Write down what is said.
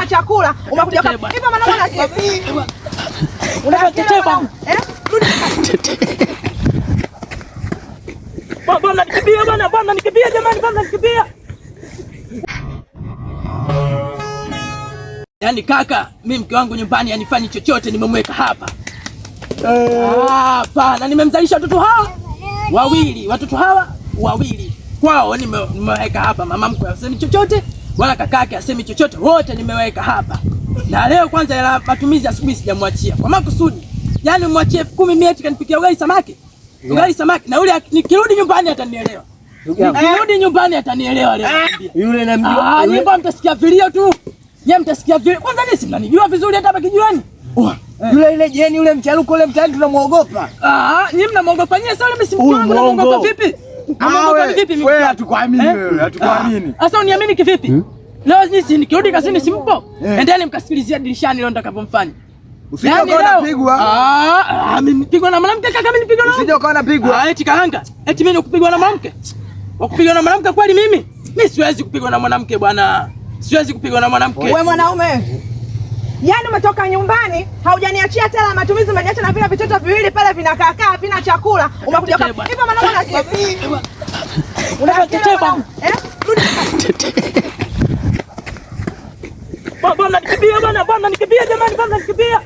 havina chakula. Umekuja hapa. Hivyo maana unasikia. Unatetea bwana. Rudi. Bwana nikimbia bwana, bwana nikimbia jamani, bwana nikimbia. Yaani kaka, mimi mke wangu nyumbani anifanyi chochote, nimemweka hapa. Hapana, nimemzalisha watoto hawa wawili, kwao nimeweka hapa. Mama mkwe asemi chochote wala kakake asemi chochote, wote nimeweka hapa. Na leo kwanza ya matumizi asubuhi sijamwachia kwa makusudi. Yaani mwachie 10,000 mimi eti kanipikia ugali samaki. Ugali samaki na yule nikirudi nyumbani atanielewa. Nikirudi nyumbani atanielewa leo. Yule namjua. Nyimbo mtasikia vilio tu. Yeye mtasikia vilio. Kwanza nini si mnanijua vizuri hata hapa kijuani? Yule ile jeni yule mcharuko yule mtani tunamuogopa. Nyinyi mnamuogopa nyie, sasa yule msimpango mnamuogopa vipi? Mnamuogopa vipi mimi? Wewe hatukuamini wewe, hatukuamini. Sasa uniamini kivipi? Leo nyinyi nikirudi kazini simpo. Endeni mkasikilizia dirishani leo nitakapomfanya. Usije ukaona pigwa. Mimi nipigwa na mwanamke kaka, mimi nipigwa na. Usije ukaona pigwa. Eti kahanga. Eti mimi nikupigwa na mwanamke? Wakupigwa na mwanamke kweli mimi? Mimi siwezi kupigwa na mwanamke bwana. Siwezi kupigwa na mwanamke. Wewe mwanaume. Yaani umetoka nyumbani, haujaniachia tela matumizi, umeniacha na vile vitoto viwili pale vinakaa havina chakula. Umekuja hapa. Hivyo maana unasikia. Unatetea bwana. Rudi. Bwana nikimbia bwana, bwana nikimbia jamani, bwana nikimbia.